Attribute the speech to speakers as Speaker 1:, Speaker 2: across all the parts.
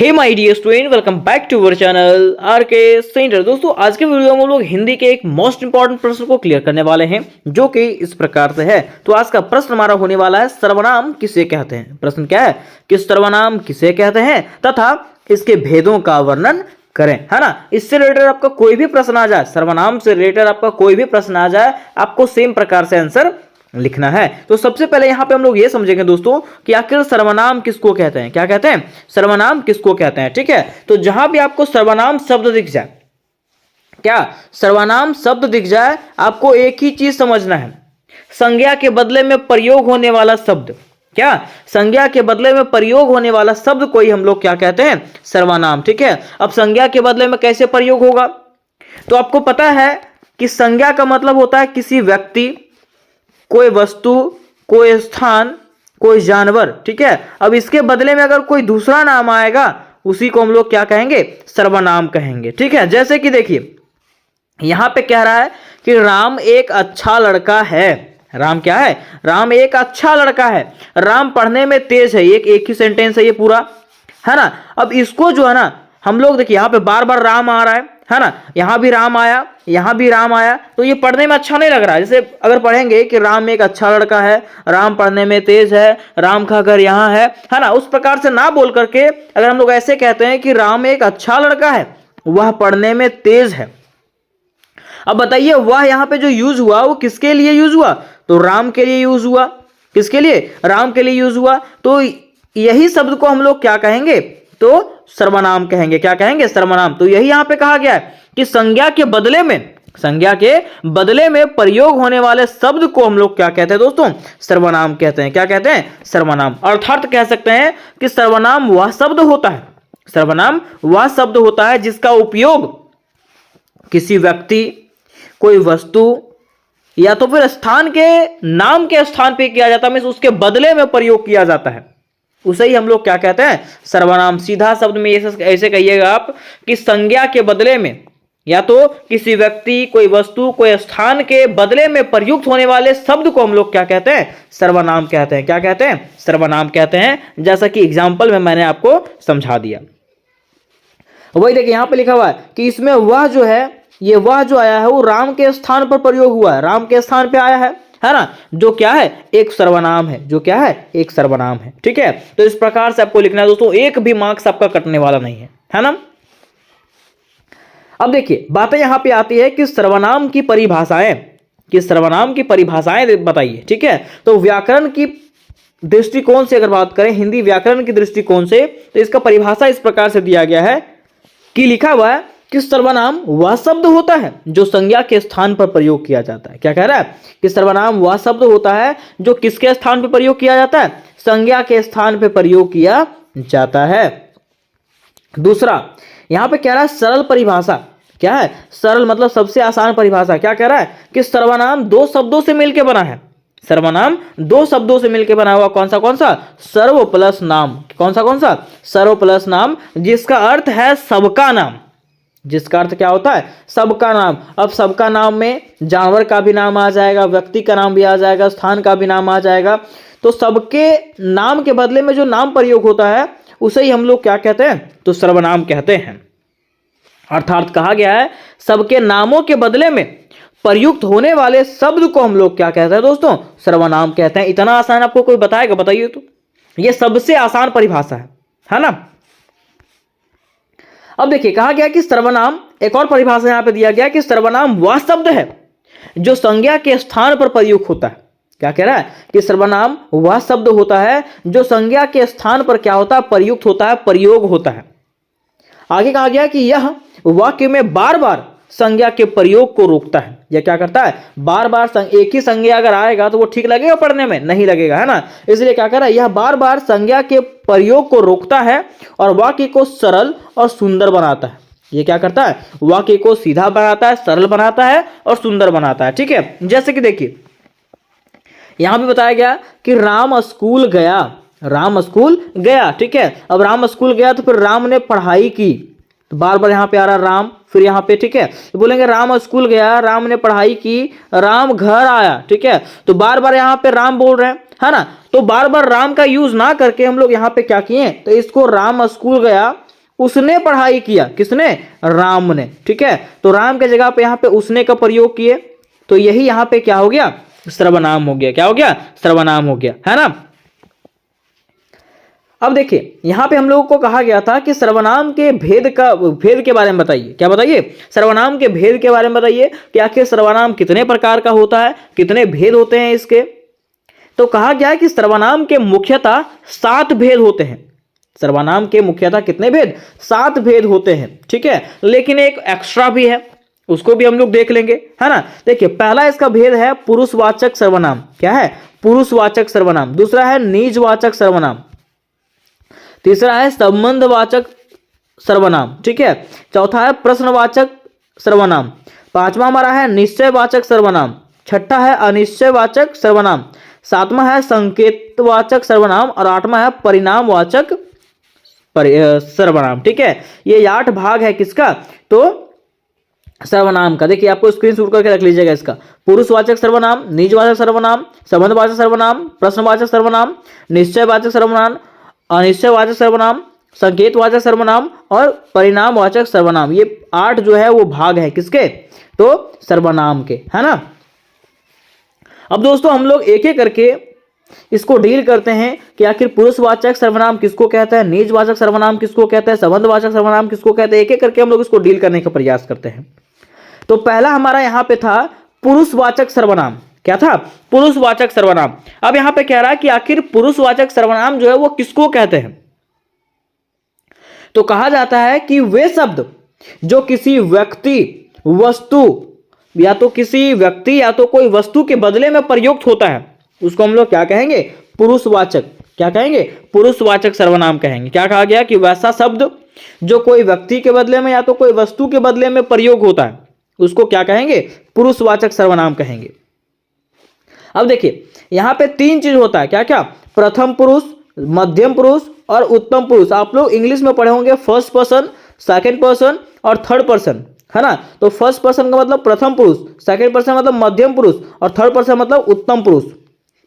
Speaker 1: Hey my dear student, welcome back to our channel R K centre. दोस्तों, आज के video में हम लोग हिंदी के एक मोस्ट इंपॉर्टेंट प्रश्न को क्लियर करने वाले हैं, जो कि इस प्रकार से है। तो आज का प्रश्न हमारा होने वाला है, सर्वनाम किसे कहते हैं। प्रश्न क्या है कि सर्वनाम किसे कहते हैं तथा इसके भेदों का वर्णन करें, है ना। इससे रिलेटेड आपका कोई भी प्रश्न आ जाए, सर्वनाम से रिलेटेड आपका कोई भी प्रश्न आ जाए, आपको सेम प्रकार से आंसर लिखना है। तो सबसे पहले यहां पे हम लोग ये समझेंगे दोस्तों कि आखिर सर्वनाम किसको कहते हैं। क्या कहते हैं? सर्वनाम किसको कहते हैं। ठीक है, तो जहां भी आपको सर्वनाम शब्द दिख जाए, क्या सर्वनाम शब्द दिख जाए, आपको एक ही चीज समझना है, संज्ञा के बदले में प्रयोग होने वाला शब्द। क्या संज्ञा के बदले में प्रयोग होने वाला शब्द कोई हम लोग क्या कहते हैं? सर्वनाम। ठीक है, अब संज्ञा के बदले में कैसे प्रयोग होगा, तो आपको पता है कि संज्ञा का मतलब होता है किसी व्यक्ति, कोई वस्तु, कोई स्थान, कोई जानवर। ठीक है, अब इसके बदले में अगर कोई दूसरा नाम आएगा, उसी को हम लोग क्या कहेंगे? सर्वनाम कहेंगे। ठीक है, जैसे कि देखिए यहां पे कह रहा है कि राम एक अच्छा लड़का है। राम क्या है? राम एक अच्छा लड़का है। राम पढ़ने में तेज है, एक ही सेंटेंस है ये पूरा, है ना। अब इसको जो है ना, हम लोग देखिए यहां पे बार बार राम आ रहा है ना, यहां भी राम आया, यहां भी राम आया, तो ये पढ़ने में अच्छा नहीं लग रहा है। जैसे अगर पढ़ेंगे कि राम एक अच्छा लड़का है, राम पढ़ने में तेज है, राम का घर यहां है ना, उस प्रकार से ना बोल करके अगर हम लोग ऐसे कहते हैं कि राम एक अच्छा लड़का है, वह पढ़ने में तेज है। अब बताइए वह यहां पे जो यूज हुआ वो किसके लिए यूज हुआ? तो राम के लिए यूज हुआ। किसके लिए? राम के लिए यूज हुआ। तो यही शब्द को हम लोग क्या कहेंगे? तो सर्वनाम कहेंगे। क्या कहेंगे? सर्वनाम। तो यही यहां पे कहा गया है कि संज्ञा के बदले में प्रयोग होने वाले शब्द को हम लोग क्या कहते हैं दोस्तों? सर्वनाम कहते हैं। क्या कहते हैं? सर्वनाम। अर्थात कह सकते हैं कि सर्वनाम वह शब्द होता है, सर्वनाम वह शब्द होता है जिसका उपयोग किसी व्यक्ति, कोई वस्तु या तो फिर स्थान के नाम के स्थान पे किया जाता है, मींस उसके बदले में प्रयोग किया जाता है, उसे ही हम लोग क्या कहते हैं? सर्वनाम। सीधा शब्द में ऐसे कहिएगा आप कि संज्ञा के बदले में या तो किसी व्यक्ति, कोई वस्तु, कोई स्थान के बदले में प्रयुक्त होने वाले शब्द को हम लोग क्या कहते हैं? सर्वनाम कहते हैं। क्या कहते हैं? सर्वनाम कहते हैं। जैसा कि एग्जाम्पल में मैंने आपको समझा दिया। वही देखिए यहां पे लिखा हुआ है कि इसमें वह जो है, ये वह जो आया है वो राम के स्थान पर प्रयोग हुआ है, राम के स्थान पे आया है ना, जो क्या है? एक सर्वनाम है। जो क्या है? एक सर्वनाम है। ठीक है, तो इस प्रकार से आपको लिखना है दोस्तों, एक भी मार्क्स आपका कटने वाला नहीं है ना। अब देखिए बातें यहां पे आती है कि सर्वनाम की परिभाषाएं, बताइए। ठीक है, तो व्याकरण की दृष्टिकोण से अगर बात करें, हिंदी व्याकरण की दृष्टिकोण से, तो इसका परिभाषा इस प्रकार से दिया गया है कि लिखा हुआ है कि सर्वनाम वह शब्द होता है जो संज्ञा के स्थान पर प्रयोग किया जाता है। क्या कह रहा है? कि सर्वनाम वह शब्द होता है जो किसके स्थान पर प्रयोग किया जाता है? संज्ञा के स्थान पर प्रयोग किया जाता है। दूसरा यहां पे कह रहा है सरल परिभाषा। क्या है? सरल मतलब सबसे आसान परिभाषा। क्या कह रहा है? कि सर्वनाम दो शब्दों से मिलकर बना है। सर्वनाम दो शब्दों से मिलकर बना हुआ। कौन सा? सर्व प्लस नाम। कौन सा? सर्व प्लस नाम, जिसका अर्थ है सबका नाम। जिसका अर्थ क्या होता है? सबका नाम। अब सबका नाम में जानवर का भी नाम आ जाएगा, व्यक्ति का नाम भी आ जाएगा, स्थान का भी नाम आ जाएगा। तो सबके नाम के बदले में जो नाम प्रयोग होता है उसे ही हम लोग क्या कहते हैं? तो सर्वनाम कहते हैं। अर्थात कहा गया है सबके नामों के बदले में प्रयुक्त होने वाले शब्द को हम लोग क्या कहते हैं दोस्तों? सर्वनाम कहते हैं। इतना आसान आपको कोई बताएगा? बताइए तो। यह सबसे आसान परिभाषा है ना। अब देखिए कहा गया कि सर्वनाम, एक और परिभाषा यहां पे दिया गया कि सर्वनाम वह शब्द है जो संज्ञा के स्थान पर प्रयुक्त होता है। क्या कह रहा है? कि सर्वनाम वह शब्द होता है जो संज्ञा के स्थान पर क्या होता है? प्रयुक्त होता है, प्रयोग होता है। आगे कहा गया कि यह वाक्य में बार बार संज्ञा के प्रयोग को रोकता है। यह क्या करता है? बार बार एक ही संज्ञा अगर आएगा तो वो ठीक लगेगा पढ़ने में? नहीं लगेगा, है ना। इसलिए क्या कर रहा है? यह बार बार संज्ञा के प्रयोग को रोकता है और वाक्य को सरल और सुंदर बनाता है। ये क्या करता है? वाक्य को सीधा बनाता है, सरल बनाता है और सुंदर बनाता है। ठीक है, जैसे कि देखिए यहां भी बताया गया कि राम स्कूल गया। राम स्कूल गया। ठीक है, अब राम स्कूल गया तो फिर राम ने पढ़ाई की, तो बार बार यहां पे आ रहा राम, फिर यहां पे। ठीक है, तो बोलेंगे राम स्कूल गया, राम ने पढ़ाई की, राम घर आया। ठीक है, तो बार बार यहां पे राम बोल रहे हैं, है ना। तो बार बार राम का यूज ना करके हम लोग यहां पे क्या किए? तो इसको राम स्कूल गया उसने पढ़ाई किया। किसने? राम ने। ठीक है, तो राम के जगह पे यहाँ पे उसने का प्रयोग किए, तो यही यहाँ पे क्या हो गया? सर्वनाम हो गया। क्या हो गया? सर्वनाम हो गया, है ना। अब देखिए यहां पे हम लोगों को कहा गया था कि सर्वनाम के भेद के बारे में बताइए। क्या बताइए? सर्वनाम के भेद के बारे में बताइए कि आखिर सर्वनाम कितने प्रकार का होता है, कितने भेद होते हैं इसके। तो कहा गया है कि सर्वनाम के मुख्यतः 7 भेद होते हैं। सर्वनाम के मुख्यतः कितने भेद? 7 भेद होते हैं। ठीक है, लेकिन एक एक्स्ट्रा भी है, उसको भी हम लोग देख लेंगे, है ना। देखिए पहला इसका भेद है पुरुषवाचक सर्वनाम। क्या है? पुरुषवाचक सर्वनाम। दूसरा है निजवाचक सर्वनाम। तीसरा है संबंधवाचक सर्वनाम। ठीक है, चौथा है प्रश्नवाचक सर्वनाम। पांचवा हमारा है निश्चयवाचक सर्वनाम। छठा है अनिश्चयवाचक सर्वनाम। सातवां है संकेतवाचक सर्वनाम और आठवां है परिणामवाचक सर्वनाम। ठीक है, ये 8 भाग है किसका? तो सर्वनाम का। देखिए आपको स्क्रीनशॉट करके रख लीजिएगा इसका। पुरुषवाचक सर्वनाम, निजवाचक सर्वनाम, संबंधवाचक सर्वनाम, प्रश्नवाचक सर्वनाम, निश्चयवाचक सर्वनाम, अनिश्चयवाचक सर्वनाम, संकेतवाचक सर्वनाम और परिणामवाचक सर्वनाम। ये 8 जो है वो भाग है किसके? तो सर्वनाम के, है ना। अब दोस्तों हम लोग एक एक करके इसको डील करते हैं कि आखिर पुरुषवाचक सर्वनाम किसको कहता है, निजवाचक सर्वनाम किसको कहता है, संबंधवाचक सर्वनाम किसको कहते हैं। एक एक करके हम लोग इसको डील करने का प्रयास करते हैं। तो पहला हमारा यहां पे था पुरुषवाचक सर्वनाम। क्या था? पुरुषवाचक सर्वनाम। अब यहां पे कह रहा है कि आखिर पुरुषवाचक सर्वनाम जो है वो किसको कहते हैं। तो कहा जाता है कि वे शब्द जो किसी व्यक्ति, वस्तु या तो किसी व्यक्ति या तो कोई वस्तु के बदले में प्रयुक्त होता है, उसको हम लोग क्या कहेंगे? पुरुषवाचक। क्या कहेंगे? पुरुषवाचक सर्वनाम कहेंगे। क्या कहा गया? कि वैसा शब्द जो कोई व्यक्ति के बदले में या तो कोई वस्तु के बदले में प्रयोग होता है, उसको क्या कहेंगे? पुरुषवाचक सर्वनाम कहेंगे। अब देखिए यहां पे 3 चीज होता है। क्या क्या? प्रथम पुरुष, मध्यम पुरुष और उत्तम पुरुष। आप लोग इंग्लिश में पढ़े होंगे फर्स्ट पर्सन, सेकंड पर्सन और थर्ड पर्सन, है ना। तो फर्स्ट पर्सन का मतलब प्रथम पुरुष, सेकंड पर्सन मतलब मध्यम पुरुष और थर्ड पर्सन मतलब उत्तम पुरुष।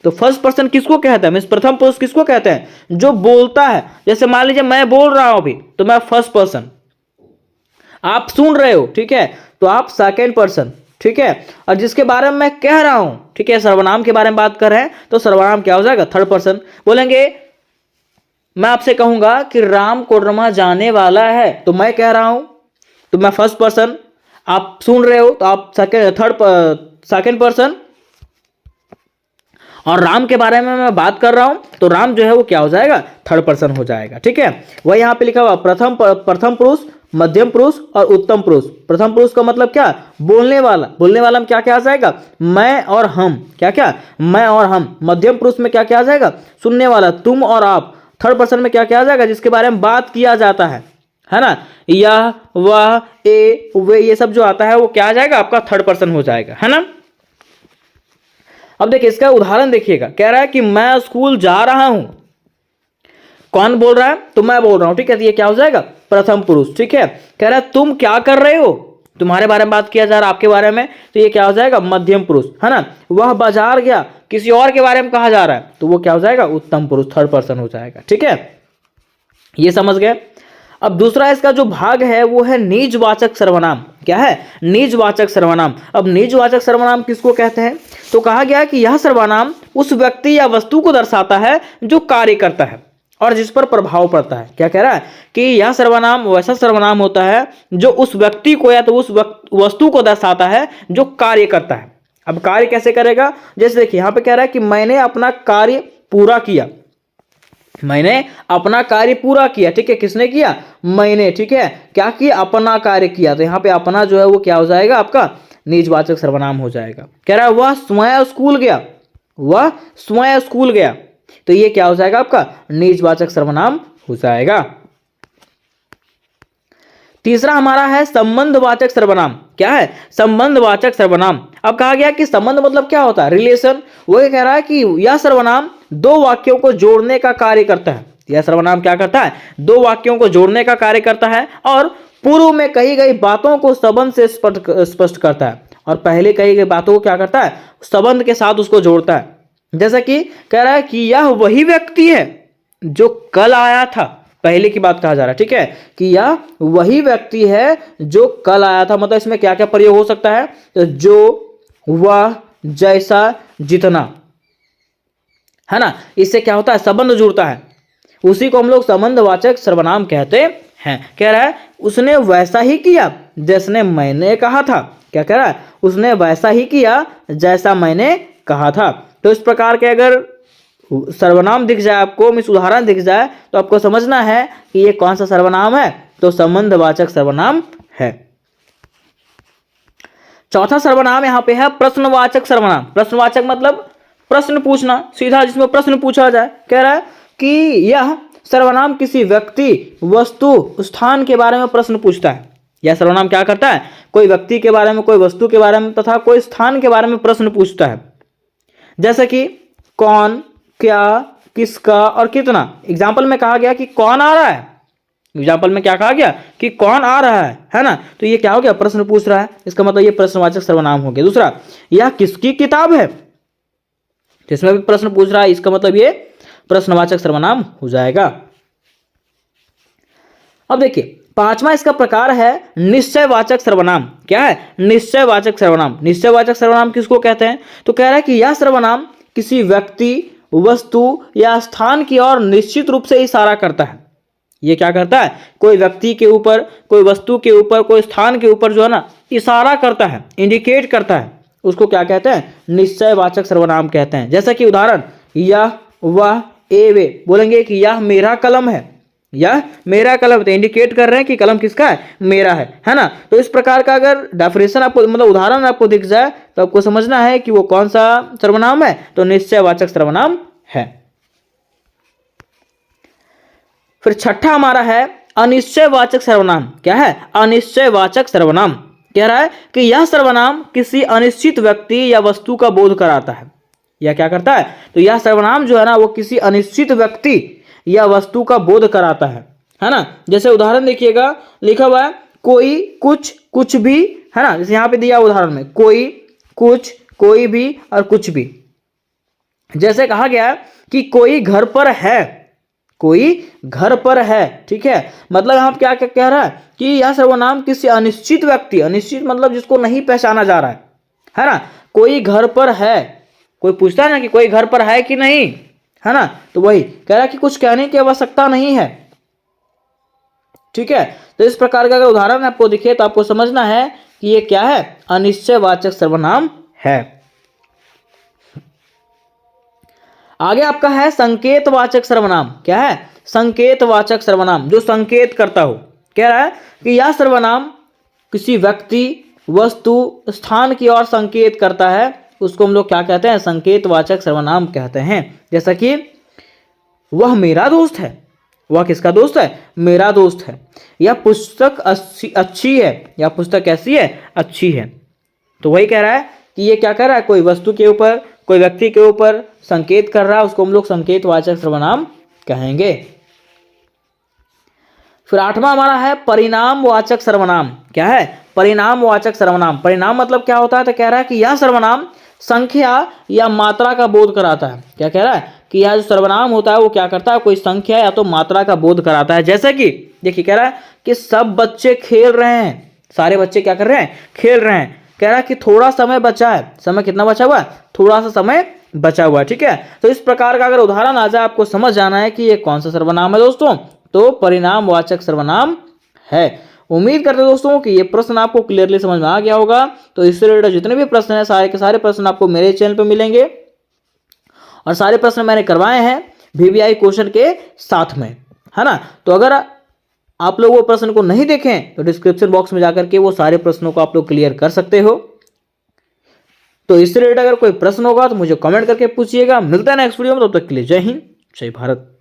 Speaker 1: तो फर्स्ट पर्सन किसको कहते हैं? मींस प्रथम पुरुष किसको कहते हैं? जो बोलता है। जैसे मान लीजिए मैं बोल रहा हूं अभी, तो मैं फर्स्ट पर्सन, आप सुन रहे हो, ठीक है, तो आप सेकंड पर्सन। ठीक है, और जिसके बारे में मैं कह रहा हूं, ठीक है, सर्वनाम के बारे में बात कर रहे हैं, तो सर्वनाम क्या हो जाएगा? Third person. बोलेंगे मैं आपसे कहूंगा कि राम कोडरमा जाने वाला है, तो मैं कह रहा हूं, तो मैं फर्स्ट पर्सन, आप सुन रहे हो तो आप सेकंड पर्सन, और राम के बारे में मैं बात कर रहा हूं तो राम जो है वो क्या हो जाएगा? थर्ड पर्सन हो जाएगा। ठीक है, वह यहां पे लिखा हुआ प्रथम पुरुष, मध्यम पुरुष और उत्तम पुरुष। प्रथम पुरुष का मतलब क्या? बोलने वाला। बोलने वाला में क्या क्या आ जाएगा? मैं और हम। क्या क्या? मैं और हम। मध्यम पुरुष में क्या क्या आ जाएगा? सुनने वाला, तुम और आप। थर्ड पर्सन में क्या क्या आ जाएगा? जिसके बारे में बात किया जाता है ना, यह, वह, ए, वे, ये सब जो आता है वो क्या आ जाएगा? आपका थर्ड पर्सन हो जाएगा, है ना। अब देखिए इसका उदाहरण देखिएगा। कह रहा है कि मैं स्कूल जा रहा हूं। कौन बोल रहा है? तो मैं बोल रहा हूं। ठीक है, तो ये क्या हो जाएगा? प्रथम पुरुष। ठीक है, कह रहा है तुम क्या कर रहे हो, तुम्हारे बारे में बात किया जा रहा है, आपके बारे में, तो ये क्या हो जाएगा? मध्यम पुरुष, है ना। वह बाजार गया, किसी और के बारे में कहा जा रहा है, तो वो क्या हो जाएगा? उत्तम पुरुष, थर्ड पर्सन हो जाएगा। ठीक है, ये समझ गए। अब दूसरा इसका जो भाग है वो है निजवाचक सर्वनाम। क्या है? निजवाचक सर्वनाम। अब निजवाचक सर्वनाम किसको कहते हैं? तो कहा गया कि यह सर्वनाम उस व्यक्ति या वस्तु को दर्शाता है जो कार्य करता है और जिस पर प्रभाव पड़ता है। क्या कह रहा है? कि यह सर्वनाम वैसा सर्वनाम होता है जो उस व्यक्ति को या तो उस वस्तु को दर्शाता है जो कार्य करता है। अब कार्य कैसे करेगा? जैसे देखिए यहां पे कह रहा है कि मैंने अपना कार्य पूरा किया। मैंने अपना कार्य पूरा किया। ठीक है, किसने किया? मैंने। ठीक है, क्या किया? अपना कार्य किया। तो यहां पे अपना जो है वो क्या हो जाएगा? आपका निजवाचक सर्वनाम हो जाएगा। कह रहा है वह स्वयं स्कूल गया। वह स्वयं स्कूल गया, तो ये क्या हो जाएगा? आपका निजवाचक सर्वनाम हो जाएगा। तीसरा हमारा है संबंधवाचक सर्वनाम। क्या है? संबंधवाचक सर्वनाम। अब कहा गया कि संबंध मतलब क्या होता है? रिलेशन। वो कह रहा है कि यह सर्वनाम 2 वाक्यों को जोड़ने का कार्य करता है। यह सर्वनाम क्या करता है? 2 वाक्यों को जोड़ने का कार्य करता है और पूर्व में कही गई बातों को संबंध से स्पष्ट करता है और पहले कही गई बातों को क्या करता है? संबंध के साथ उसको जोड़ता है। जैसा कि कह रहा है कि यह वही व्यक्ति है जो कल आया था। पहले की बात कहा जा रहा है, ठीक है, कि यह वही व्यक्ति है जो कल आया था। मतलब इसमें क्या क्या प्रयोग हो सकता है, तो जो, वह, जैसा, जितना, है ना, इससे क्या होता है, संबंध जुड़ता है, उसी को हम लोग संबंधवाचक सर्वनाम कहते हैं। कह रहा है उसने वैसा ही किया जैसने मैंने कहा था। क्या कह रहा है, उसने वैसा ही किया जैसा मैंने कहा था। तो इस प्रकार के अगर सर्वनाम दिख जाए आपको, मीन्स उदाहरण दिख जाए, तो आपको समझना है कि ये कौन सा सर्वनाम है, तो संबंधवाचक सर्वनाम है। चौथा सर्वनाम यहाँ पे है प्रश्नवाचक सर्वनाम। प्रश्नवाचक मतलब प्रश्न पूछना, सीधा जिसमें प्रश्न पूछा जाए। कह रहा है कि यह सर्वनाम किसी व्यक्ति, वस्तु, स्थान के बारे में प्रश्न पूछता है। यह सर्वनाम क्या करता है, कोई व्यक्ति के बारे में, कोई वस्तु के बारे में तथा कोई स्थान के बारे में प्रश्न पूछता है। जैसे कि कौन, क्या, किसका और कितना। एग्जाम्पल में कहा गया कि कौन आ रहा है, एग्जाम्पल में क्या कहा गया कि कौन आ रहा है ना, तो ये क्या हो गया, प्रश्न पूछ रहा है, इसका मतलब ये प्रश्नवाचक सर्वनाम हो गया। दूसरा, यह किसकी किताब है, तो इसमें भी प्रश्न पूछ रहा है, इसका मतलब ये प्रश्नवाचक सर्वनाम हो जाएगा। अब देखिए पांचवा इसका प्रकार है निश्चयवाचक सर्वनाम। क्या है, निश्चयवाचक सर्वनाम। निश्चयवाचक सर्वनाम किसको कहते हैं, तो कह रहा है कि यह सर्वनाम किसी व्यक्ति, वस्तु या स्थान की ओर निश्चित रूप से इशारा करता है। ये क्या करता है, कोई व्यक्ति के ऊपर, कोई वस्तु के ऊपर, कोई स्थान के ऊपर जो है ना इशारा करता है, इंडिकेट करता है, उसको क्या कहते हैं, निश्चयवाचक सर्वनाम कहते हैं। जैसा कि उदाहरण, यह, वह, ए, वे, बोलेंगे कि यह मेरा कलम है, यह मेरा कलम, तो इंडिकेट कर रहे हैं कि कलम किसका है, मेरा है ना। तो इस प्रकार का अगर डेफिनेशन आपको, मतलब उदाहरण आपको दिख जाए, तो आपको समझना है कि वो कौन सा सर्वनाम है, तो निश्चयवाचक सर्वनाम है। फिर छठा हमारा है अनिश्चयवाचक सर्वनाम। क्या है, अनिश्चयवाचक सर्वनाम। कह रहा है कि यह सर्वनाम किसी अनिश्चित व्यक्ति या वस्तु का बोध कराता है। यह क्या करता है, तो यह सर्वनाम जो है ना वो किसी अनिश्चित व्यक्ति या वस्तु का बोध कराता है ना। जैसे उदाहरण देखिएगा, लिखा हुआ है कोई, कुछ, कुछ भी, है ना। जैसे यहाँ पे दिया उदाहरण में कोई, कुछ, कोई भी और कुछ भी। जैसे कहा गया कि कोई घर पर है, कोई घर पर है, ठीक है, मतलब यहाँ क्या क्या कह रहा है कि यह सर्वनाम किसी अनिश्चित व्यक्ति, अनिश्चित मतलब जिसको नहीं पहचाना जा रहा है ना, कोई घर पर है। कोई पूछता है ना कि कोई घर पर है कि नहीं, है ना, तो वही कह रहा है कि कुछ कहने की आवश्यकता नहीं है, ठीक है। तो इस प्रकार का अगर उदाहरण आपको दिखे तो आपको समझना है कि ये क्या है, अनिश्चयवाचक सर्वनाम है। आगे आपका है संकेतवाचक सर्वनाम। क्या है, संकेतवाचक सर्वनाम, जो संकेत करता हो। कह रहा है कि यह सर्वनाम किसी व्यक्ति, वस्तु, स्थान की ओर संकेत करता है, उसको हम लोग क्या कहते हैं, संकेतवाचक सर्वनाम कहते हैं। जैसा कि वह मेरा दोस्त है, वह किसका दोस्त है, मेरा दोस्त है। यह पुस्तक अच्छी है, यह पुस्तक कैसी है, अच्छी है। तो वही कह रहा है कि ये क्या कर रहा है, कोई वस्तु के ऊपर, कोई व्यक्ति के ऊपर संकेत कर रहा है, उसको हम लोग संकेतवाचक सर्वनाम कहेंगे। फिर आठवां हमारा है परिणामवाचक सर्वनाम। क्या है, परिणामवाचक सर्वनाम। परिणाम मतलब क्या होता है, तो कह रहा है कि यह सर्वनाम संख्या या मात्रा का बोध कराता है। क्या कह रहा है कि यह जो सर्वनाम होता है वो क्या करता है, कोई संख्या या तो मात्रा का बोध कराता है। जैसे कि देखिए कह रहा है कि सब बच्चे खेल रहे हैं, सारे बच्चे क्या कर रहे हैं, खेल रहे हैं। कह रहा है कि थोड़ा समय बचा है, समय कितना बचा हुआ है, थोड़ा सा समय बचा हुआ है, ठीक है। तो इस प्रकार का अगर उदाहरण आ जाए, आपको समझ जाना है कि ये कौन सा सर्वनाम है दोस्तों, तो परिणामवाचक सर्वनाम है। उम्मीद करते हैं दोस्तों कि ये प्रश्न आपको क्लियरली समझ में आ गया होगा। तो इससे रिलेटेड जितने भी प्रश्न हैं, सारे के सारे प्रश्न आपको मेरे चैनल पे मिलेंगे, और सारे प्रश्न मैंने करवाए हैं VVI क्वेश्चन के साथ में, है ना। तो अगर आप लोग वो प्रश्न को नहीं देखें तो डिस्क्रिप्शन बॉक्स में जाकर के वो सारे प्रश्नों को आप लोग क्लियर कर सकते हो। तो इससे रिलेटेड अगर कोई प्रश्न होगा तो मुझे कमेंट करके पूछिएगा। मिलता है नेक्स्ट वीडियो में, तब तक के लिए जय हिंद, जय भारत।